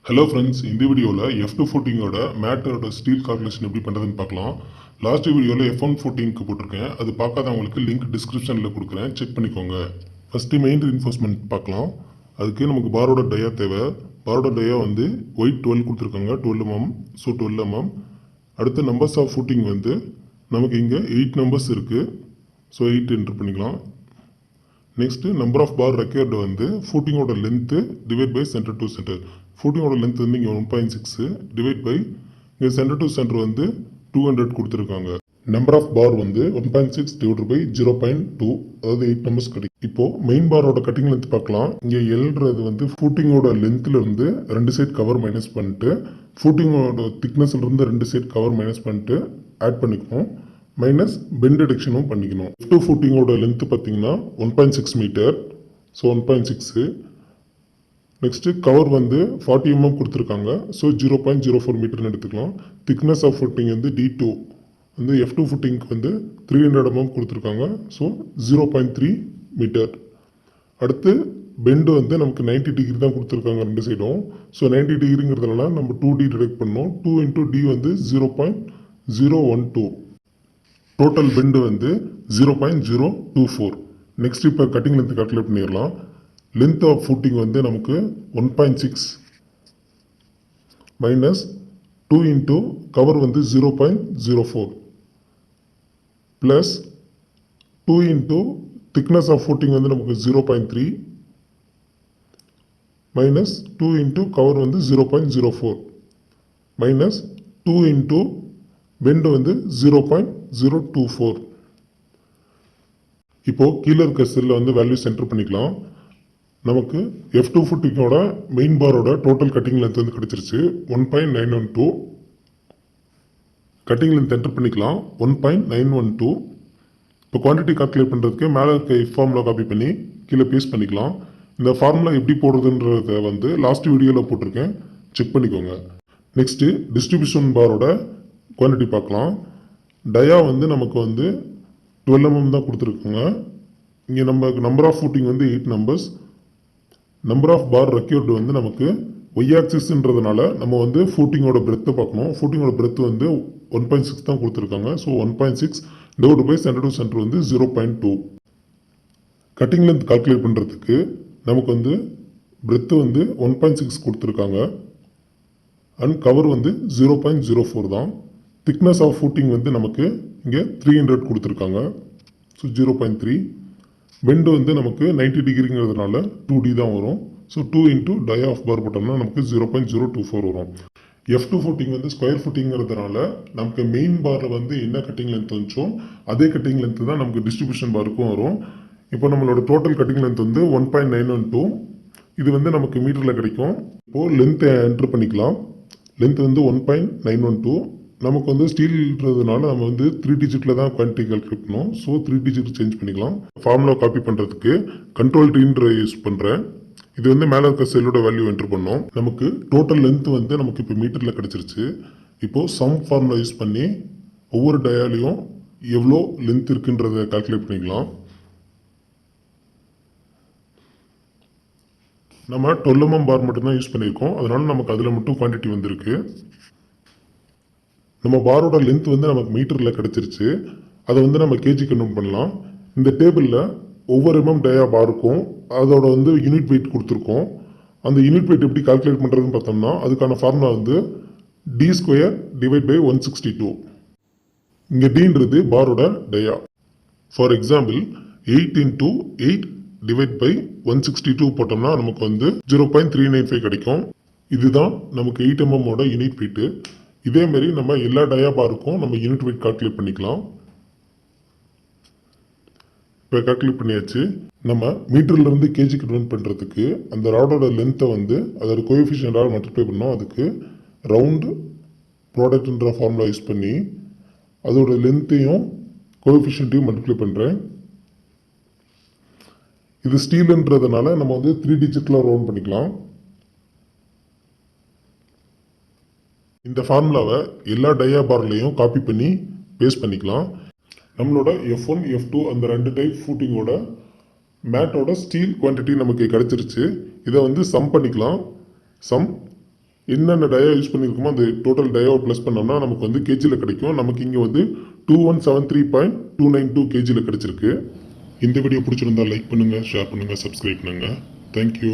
Hello friends, இந்த வீடியோல F2 ஃபூட்டிங்கோட மேட்டோட steel calculation எப்படி பண்ணுறதுன்னு பார்க்கலாம். லாஸ்ட் வீடியோவில் F1 ஃபூட்டிங்க்கு போட்டிருக்கேன். அது பார்க்காதவங்களுக்கு லிங்க் டிஸ்கிரிப்ஷனில் கொடுக்குறேன், செக் பண்ணிக்கோங்க. ஃபஸ்ட்டு மெயின் ரீன்ஃபோர்ஸ்மெண்ட் பார்க்கலாம். அதுக்கு நமக்கு பாரோட டயா தேவை. பாரோட டயா வந்து ஒயிட் 12 கொடுத்துருக்காங்க, 12 mm. So 12 mm. அடுத்து நம்பர்ஸ் ஆஃப் ஃபூட்டிங் வந்து நமக்கு இங்கே 8 நம்பர்ஸ் இருக்குது. ஸோ 8 என்ட்ரு பண்ணிக்கலாம். Next number of bar required வந்து ஃபூட்டிங்கோட length divide by centre to center. ஃபூட்டிங்கோட லென்த் வந்து இங்கே 1.6 டிவைட் பை இங்கே சென்டர் டு சென்டர் வந்து 200 கொடுத்துருக்காங்க. நம்பர் ஆஃப் பார் வந்து 1.6 டிவைட் பை 0.2, அதாவது 8 நம்பர்ஸ் கிடைக்கும். இப்போ மெயின் பாரோட கட்டிங் லென்த் பார்க்கலாம். இங்கே எல்றது வந்து ஃபூட்டிங்கோட லென்த்ல இருந்து 2 சைட் கவர் மைனஸ் பண்ணிட்டு ஃபூட்டிங்கோட திக்னஸ்ல இருந்து 2 சைட் கவர் மைனஸ் பண்ணிட்டு ஆட் பண்ணிக்கணும். மைனஸ் பெண்ட் டிடக்ஷனும் பண்ணிக்கணும். F2 ஃபூட்டிங்கோட லென்த் பார்த்தீங்கன்னா 1.6 மீட்டர். ஸோ 1.6. நெக்ஸ்ட்டு கவர் வந்து 40 mm கொடுத்துருக்காங்க. ஸோ 0.04 மீட்டர்னு எடுத்துக்கலாம். திக்னஸ் ஆஃப் ஃபுட்டிங் வந்து D2 வந்து F2 ஃபுட்டிங்க்கு வந்து 300 mm கொடுத்துருக்காங்க. So 0.3 metre. அடுத்து பெண்டு வந்து நமக்கு 90 டிகிரி தான் கொடுத்துருக்காங்க ரெண்டு சைடும். ஸோ 90 டிகிரிங்கிறதுனால நம்ம 2D டிடெக்ட் பண்ணோம். 2 into D வந்து 0.012. டோட்டல் பெண்டு வந்து 0.024. நெக்ஸ்ட் இப்போ கட்டிங் லென்த் கால்குலேட் பண்ணிடலாம். லென்த் ஆஃப் ஃபூட்டிங் வந்து நமக்கு 1.6 மைனஸ் 2 இன்ட்டு கவர் வந்து 0.04 plus 2 into thickness of footing வந்து நமக்கு 0.3 மைனஸ் 2 இன்ட்டு கவர் வந்து 0.04 மைனஸ் 2 இன்ட்டு பெண்டு வந்து 0.024. இப்போ கீழே இருக்க செல்ல வந்து வேல்யூஸ் என்டர் பண்ணிக்கலாம். நமக்கு F2 ஃபுட்டிங்கோட மெயின் பாரோட டோட்டல் கட்டிங் லென்த் வந்து கிடைச்சிருச்சு 1.912. கட்டிங் லென்த் என்டர் பண்ணிக்கலாம் 1.912. இப்போ குவான்டிட்டி கால்குலேட் பண்ணுறதுக்கு மேலே இருக்க ஃபார்முலா காப்பி பண்ணி கீழே பேஸ்ட் பண்ணிக்கலாம். இந்த ஃபார்முலா எப்படி போடுறதுன்றத வந்து லாஸ்ட் வீடியோவில் போட்டிருக்கேன், செக் பண்ணிக்கோங்க. நெக்ஸ்ட்டு டிஸ்ட்ரிபியூஷன் பாரோட குவான்டிட்டி பார்க்கலாம். டயா வந்து நமக்கு வந்து 12 mm தான் கொடுத்துருக்குங்க. இங்கே நம்பர் ஆஃப் ஃபூட்டிங் வந்து 8 numbers. Number of bar required வந்து நமக்கு ஒய் ஆக்சிஸ்ன்றதுனால நம்ம வந்து ஃபூட்டிங்கோட பிரெத்தை பார்க்கணும். ஃபூட்டிங்கோட பிரெத் வந்து 1.6 தான் கொடுத்துருக்காங்க. So 1.6 divide by centre to centre வந்து 0.2. கட்டிங் லென்த் கால்குலேட் பண்ணுறதுக்கு நமக்கு வந்து பிரெத்து வந்து 1.6 கொடுத்துருக்காங்க அண்ட் கவர் வந்து 0.04 தான். திக்னஸ் ஆஃப் ஃபூட்டிங் வந்து நமக்கு இங்கே 300 கொடுத்துருக்காங்க. ஸோ 0.3. பெண்டு வந்து நமக்கு 90 டிகிரிங்கிறதுனால 2D தான் வரும். ஸோ 2 இன்ட்டு டயா ஆஃப் பார் போட்டோம்னா நமக்கு 0.024 வரும். F2 ஃபுட்டிங் வந்து ஸ்கொயர் ஃபுட்டிங்கிறதுனால நமக்கு மெயின் பாரில் வந்து என்ன கட்டிங் லென்த் வந்துச்சோ அதே கட்டிங் லென்த் தான் நமக்கு டிஸ்ட்ரிபியூஷன் பாருக்கும் வரும். இப்போ நம்மளோட டோட்டல் கட்டிங் லென்த் வந்து 1.912. இது வந்து நமக்கு மீட்டரில் கிடைக்கும். இப்போது லென்த்தை என்ட்ரு பண்ணிக்கலாம். லென்த் வந்து 1.912. நமக்கு வந்து ஸ்டீல்ன்றதுனால நம்ம வந்து 3 டிஜிட்டில் தான் குவான்டிட்டி கால்குலேட் பண்ணோம். ஸோ 3 டிஜிட் சேஞ்ச் பண்ணிக்கலாம். ஃபார்முலா காப்பி பண்ணுறதுக்கு கண்ட்ரோல் டீன்ற யூஸ் பண்ணுறேன். இது வந்து மேலே இருக்க செல்லோட வேல்யூ என்ட்ரு பண்ணோம். நமக்கு டோட்டல் லென்த் வந்து நமக்கு இப்போ மீட்டரில் கிடச்சிருச்சு. இப்போது சம் ஃபார்முலா யூஸ் பண்ணி ஒவ்வொரு டயாலையும் எவ்வளோ லென்த் இருக்குன்றதை கால்குலேட் பண்ணிக்கலாம். நம்ம 12 mm பார் மட்டும்தான் யூஸ் பண்ணியிருக்கோம், அதனால நமக்கு அதில் மட்டும் குவான்டிட்டி வந்திருக்கு. நம்ம பாரோட லென்த் வந்து நமக்கு மீட்டரில் கிடச்சிருச்சு. அதை வந்து நம்ம கேஜி கன்வெர்ட் பண்ணலாம். இந்த டேபிளில் ஒவ்வொரு டயா பாருக்கும் அதோட வந்து யூனிட் வெயிட் கொடுத்துருக்கோம். அந்த யூனிட் வெயிட் எப்படி கால்குலேட் பண்ணுறதுன்னு பார்த்தோம்னா அதுக்கான ஃபார்முலா வந்து D² டிவைட் பை 162. இங்கே டீன்றது பாரோட dia. For example 8 into 8 divide by 162 போட்டோம்னா நமக்கு வந்து 0.395 கிடைக்கும். இதுதான் நமக்கு 8 mm யூனிட் வெயிட்டு. இதே மாதிரி நம்ம எல்லா டயா பாருக்கும் நம்ம யூனிட் வெயிட் கால்குலேட் பண்ணிக்கலாம். இப்போ கால்குலேட் பண்ணியாச்சு. நம்ம மீட்டர்லேருந்து கேஜி கன்வெர்ட் பண்ணுறதுக்கு அந்த ராடோட லென்த்தை வந்து அதோட கோஎஃபிஷியன்டால் மல்டிப்ளை பண்ணோம். அதுக்கு ரவுண்டு ப்ராடக்ட்ன்ற ஃபார்முலா யூஸ் பண்ணி அதோட லென்த்தையும் கோஎஃபிஷியன்ட்டையும் மல்டிப்ளை பண்ணுறேன். இது ஸ்டீலுன்றதுனால நம்ம வந்து 3 டிஜிட்டில் ரவுண்ட் பண்ணிக்கலாம். இந்த ஃபார்முலாவை எல்லா டயா பார்லையும் காப்பி பண்ணி பேஸ்ட் பண்ணிக்கலாம். நம்மளோட F1 F2 அந்த 2 டைப் ஃபூட்டிங்கோட மேட்டோட ஸ்டீல் குவான்டிட்டி நமக்கு கிடைச்சிருச்சு. இதை வந்து சம் பண்ணிக்கலாம். சம் என்னென்ன டயா யூஸ் பண்ணியிருக்கோமோ அந்த டோட்டல் டயாவை ப்ளஸ் பண்ணோம்னா நமக்கு வந்து கேஜியில் கிடைக்கும். நமக்கு இங்கே வந்து 2173.292 கேஜியில் கிடைச்சிருக்கு. இந்த வீடியோ பிடிச்சிருந்தா லைக் பண்ணுங்கள், ஷேர் பண்ணுங்கள், சப்ஸ்கிரைப் பண்ணுங்கள். தேங்க்யூ.